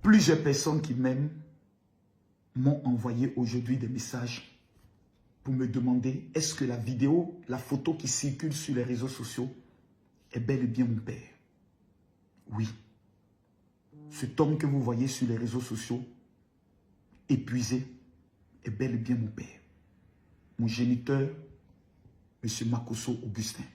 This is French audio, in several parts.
Plusieurs personnes qui m'aiment m'ont envoyé aujourd'hui des messages pour me demander est-ce que la vidéo, la photo qui circule sur les réseaux sociaux est bel et bien mon père. Oui. Cet homme que vous voyez sur les réseaux sociaux, épuisé, est bel et bien mon père. Mon géniteur, M. Makosso Augustin.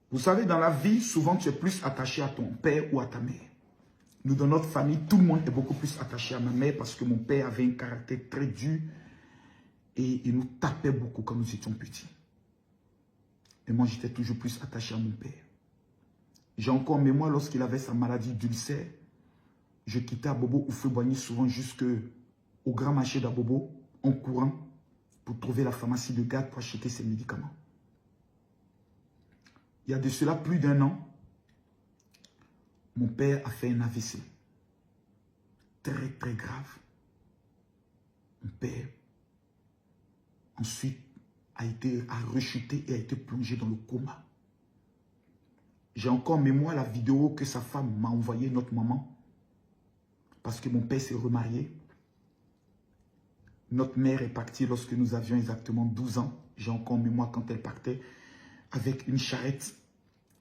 Vous savez, dans la vie, souvent tu es plus attaché à ton père ou à ta mère. Nous, dans notre famille, tout le monde est beaucoup plus attaché à ma mère parce que mon père avait un caractère très dur et il nous tapait beaucoup quand nous étions petits. Et moi, j'étais toujours plus attaché à mon père. J'ai encore en mémoire, lorsqu'il avait sa maladie d'ulcère, je quittais Abobo Oufoué-Boigny souvent jusqu'au grand marché d'Abobo en courant pour trouver la pharmacie de garde pour acheter ses médicaments. Il y a de cela plus d'1 an, mon père a fait un AVC. Très, très grave. Mon père, ensuite, a rechuté et a été plongé dans le coma. J'ai encore en mémoire la vidéo que sa femme m'a envoyée, notre maman, parce que mon père s'est remarié. Notre mère est partie lorsque nous avions exactement 12 ans. J'ai encore en mémoire quand elle partait avec une charrette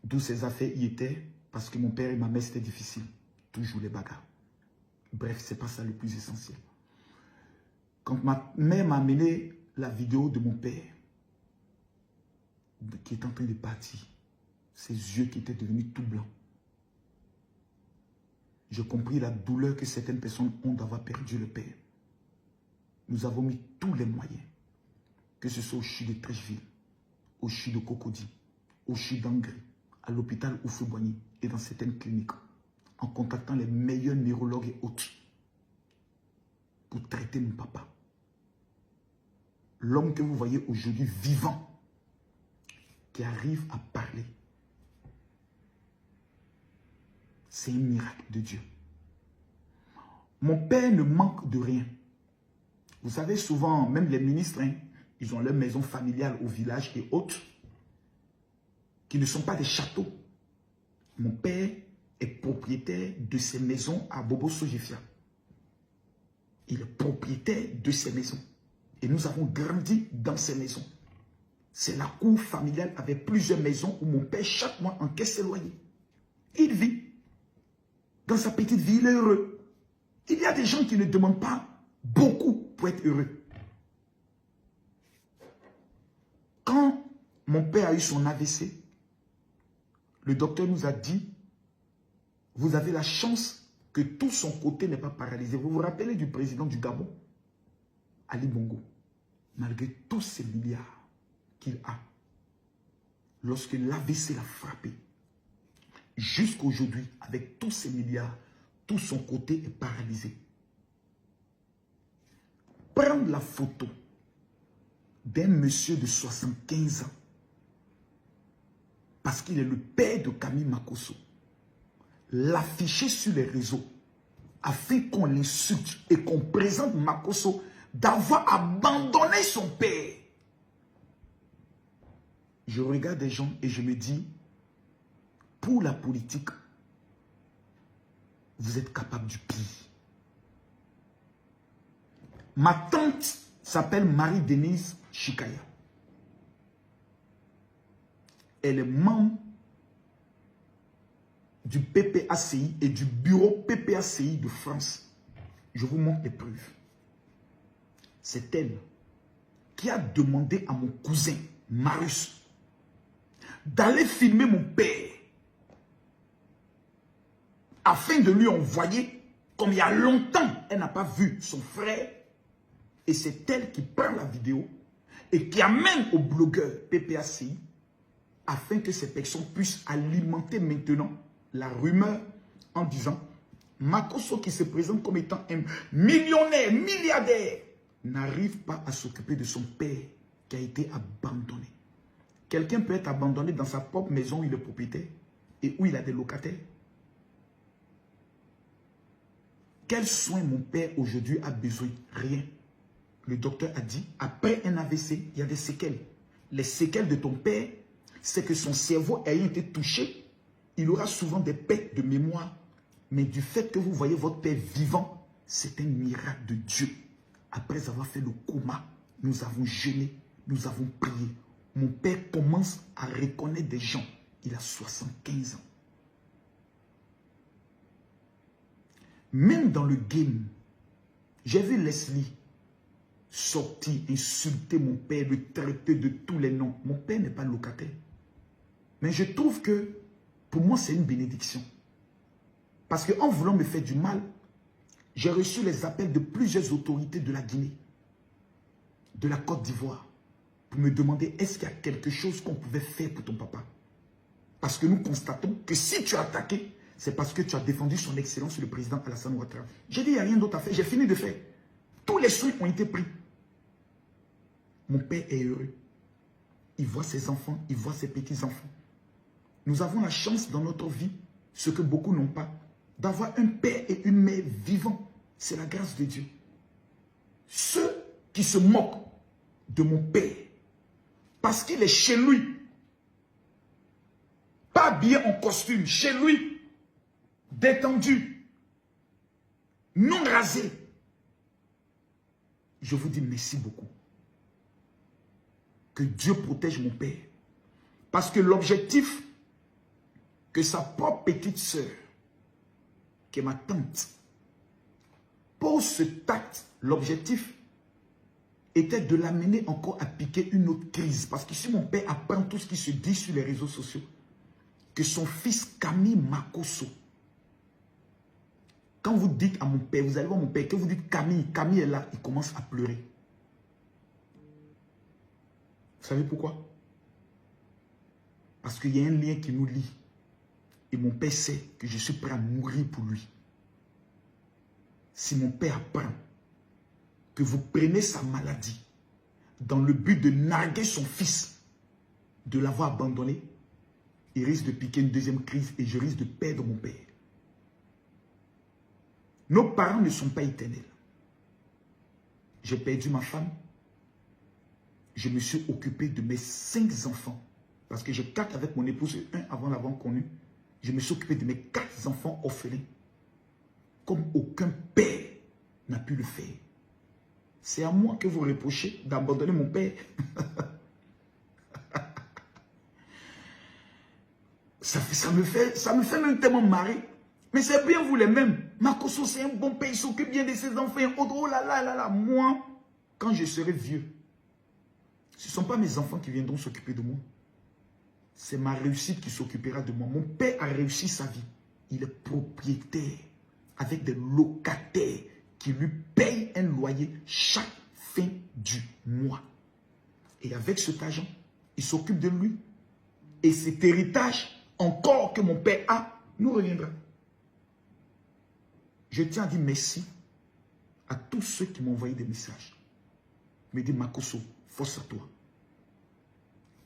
d'où ses affaires y étaient, parce que mon père et ma mère, c'était difficile. Toujours les bagarres. Bref, ce n'est pas ça le plus essentiel. Quand ma mère m'a amené la vidéo de mon père, qui est en train de partir, ses yeux qui étaient devenus tout blancs, j'ai compris la douleur que certaines personnes ont d'avoir perdu le père. Nous avons mis tous les moyens, que ce soit au CHU de Trècheville, au CHU de Cocody, au CHU d'Angry, à l'hôpital Oufoué-Boigny et dans certaines cliniques, en contactant les meilleurs neurologues et autres, pour traiter mon papa. L'homme que vous voyez aujourd'hui vivant, qui arrive à parler, c'est un miracle de Dieu. Mon père ne manque de rien. Vous savez, souvent, même les ministres, hein, ils ont leur maison familiale au village et autres, qui ne sont pas des châteaux. Mon père est propriétaire de ces maisons à Bobo-Sojifia. Il est propriétaire de ces maisons. Et nous avons grandi dans ces maisons. C'est la cour familiale avec plusieurs maisons où mon père, chaque mois, encaisse ses loyers. Il vit. Dans sa petite vie, il est heureux. Il y a des gens qui ne demandent pas beaucoup pour être heureux. Quand mon père a eu son AVC, le docteur nous a dit, vous avez la chance que tout son côté n'est pas paralysé. Vous vous rappelez du président du Gabon, Ali Bongo, malgré tous ces milliards qu'il a, lorsque l'AVC l'a frappé, jusqu'à aujourd'hui, avec tous ces milliards, tout son côté est paralysé. Prendre la photo d'un monsieur de 75 ans, parce qu'il est le père de Camille Makosso, l'afficher sur les réseaux, afin qu'on l'insulte et qu'on présente Makosso d'avoir abandonné son père. Je regarde des gens et je me dis, pour la politique, vous êtes capable du pire. Ma tante s'appelle Marie-Denise Chikaya. Elle est membre du PPACI et du bureau PPACI de France. Je vous montre les preuves. C'est elle qui a demandé à mon cousin, Marius, d'aller filmer mon père afin de lui envoyer, comme il y a longtemps, elle n'a pas vu son frère. Et c'est elle qui prend la vidéo et qui amène au blogueur PPACI afin que ces personnes puissent alimenter maintenant la rumeur en disant Makosso qui se présente comme étant un millionnaire, milliardaire, n'arrive pas à s'occuper de son père qui a été abandonné. Quelqu'un peut être abandonné dans sa propre maison où il est propriétaire et où il a des locataires. Quels soins mon père aujourd'hui a besoin? Rien. Le docteur a dit, après un AVC, il y a des séquelles. Les séquelles de ton père, c'est que son cerveau ayant été touché, il aura souvent des pertes de mémoire. Mais du fait que vous voyez votre père vivant, c'est un miracle de Dieu. Après avoir fait le coma, nous avons jeûné, nous avons prié. Mon père commence à reconnaître des gens. Il a 75 ans. Même dans le game, j'ai vu Leslie sortir, insulter mon père, le traiter de tous les noms. Mon père n'est pas locataire. Mais je trouve que, pour moi, c'est une bénédiction. Parce qu'en voulant me faire du mal, j'ai reçu les appels de plusieurs autorités de la Guinée, de la Côte d'Ivoire, pour me demander est-ce qu'il y a quelque chose qu'on pouvait faire pour ton papa. Parce que nous constatons que si tu as attaqué, c'est parce que tu as défendu son excellence le président Alassane Ouattara. J'ai dit, il n'y a rien d'autre à faire. J'ai fini de faire. Tous les soins ont été pris. Mon père est heureux. Il voit ses enfants, il voit ses petits-enfants. Nous avons la chance dans notre vie, ce que beaucoup n'ont pas, d'avoir un père et une mère vivants. C'est la grâce de Dieu. Ceux qui se moquent de mon père, parce qu'il est chez lui, pas habillé en costume, chez lui, détendu, non rasé. Je vous dis merci beaucoup. Que Dieu protège mon père. Parce que l'objectif que sa propre petite sœur, qui est ma tante, pose ce tact, l'objectif était de l'amener encore à piquer une autre crise. Parce que si mon père apprend tout ce qui se dit sur les réseaux sociaux, que son fils Camille Makosso, quand vous dites à mon père, vous allez voir mon père, que vous dites Camille, Camille est là, il commence à pleurer. Vous savez pourquoi? Parce qu'il y a un lien qui nous lie. Et mon père sait que je suis prêt à mourir pour lui. Si mon père apprend que vous prenez sa maladie dans le but de narguer son fils, de l'avoir abandonné, il risque de piquer une deuxième crise et je risque de perdre mon père. Nos parents ne sont pas éternels. J'ai perdu ma femme. Je me suis occupé de mes 5 enfants. Parce que j'ai 4 avec mon épouse et 1 avant l'avoir connu. Je me suis occupé de mes 4 enfants orphelins. Comme aucun père n'a pu le faire. C'est à moi que vous reprochez d'abandonner mon père. ça me fait même tellement marrer. Mais c'est bien vous les mêmes. Makosso, c'est un bon père, il s'occupe bien de ses enfants. Oh là là là là. Moi, quand je serai vieux, ce ne sont pas mes enfants qui viendront s'occuper de moi. C'est ma réussite qui s'occupera de moi. Mon père a réussi sa vie. Il est propriétaire avec des locataires qui lui payent un loyer chaque fin du mois. Et avec cet argent, il s'occupe de lui. Et cet héritage, encore que mon père a, nous reviendra. Je tiens à dire merci à tous ceux qui m'ont envoyé des messages. Me dit Makosso, force à toi.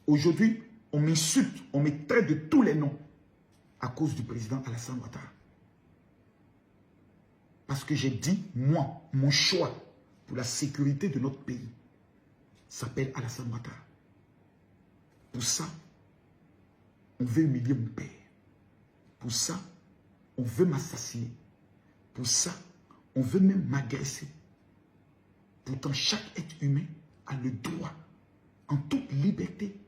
Aujourd'hui, on m'insulte, on me traite de tous les noms à cause du président Alassane Ouattara. Parce que j'ai dit, moi, mon choix pour la sécurité de notre pays s'appelle Alassane Ouattara. Pour ça, on veut humilier mon père. Pour ça, on veut m'assassiner. Pour ça, on veut même m'agresser. Pourtant, chaque être humain a le droit, en toute liberté,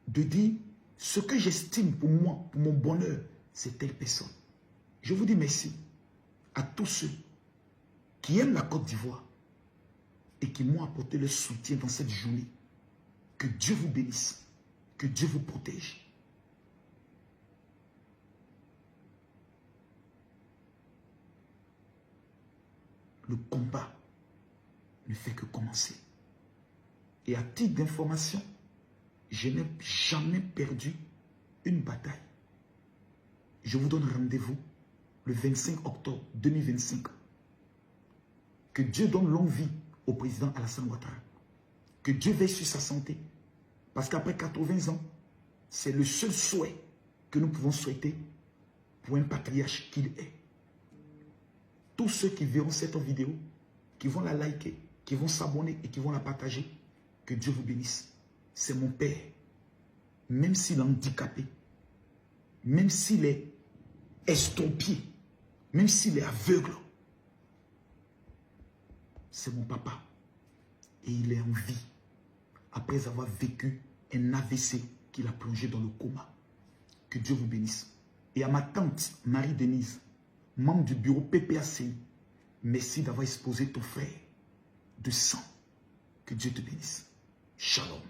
de dire ce que j'estime pour moi, pour mon bonheur, c'est telle personne. Je vous dis merci à tous ceux qui aiment la Côte d'Ivoire et qui m'ont apporté le soutien dans cette journée. Que Dieu vous bénisse, que Dieu vous protège. Le combat ne fait que commencer. Et à titre d'information, je n'ai jamais perdu une bataille. Je vous donne rendez-vous le 25 octobre 2025. Que Dieu donne longue vie au président Alassane Ouattara. Que Dieu veille sur sa santé. Parce qu'après 80 ans, c'est le seul souhait que nous pouvons souhaiter pour un patriarche qu'il est. Tous ceux qui verront cette vidéo, qui vont la liker, qui vont s'abonner et qui vont la partager, que Dieu vous bénisse. C'est mon père. Même s'il est handicapé, même s'il est estropié, même s'il est aveugle. C'est mon papa. Et il est en vie. Après avoir vécu un AVC qui l'a plongé dans le coma. Que Dieu vous bénisse. Et à ma tante, Marie-Denise, membre du bureau PPACI, merci d'avoir exposé ton frère de sang. Que Dieu te bénisse. Shalom.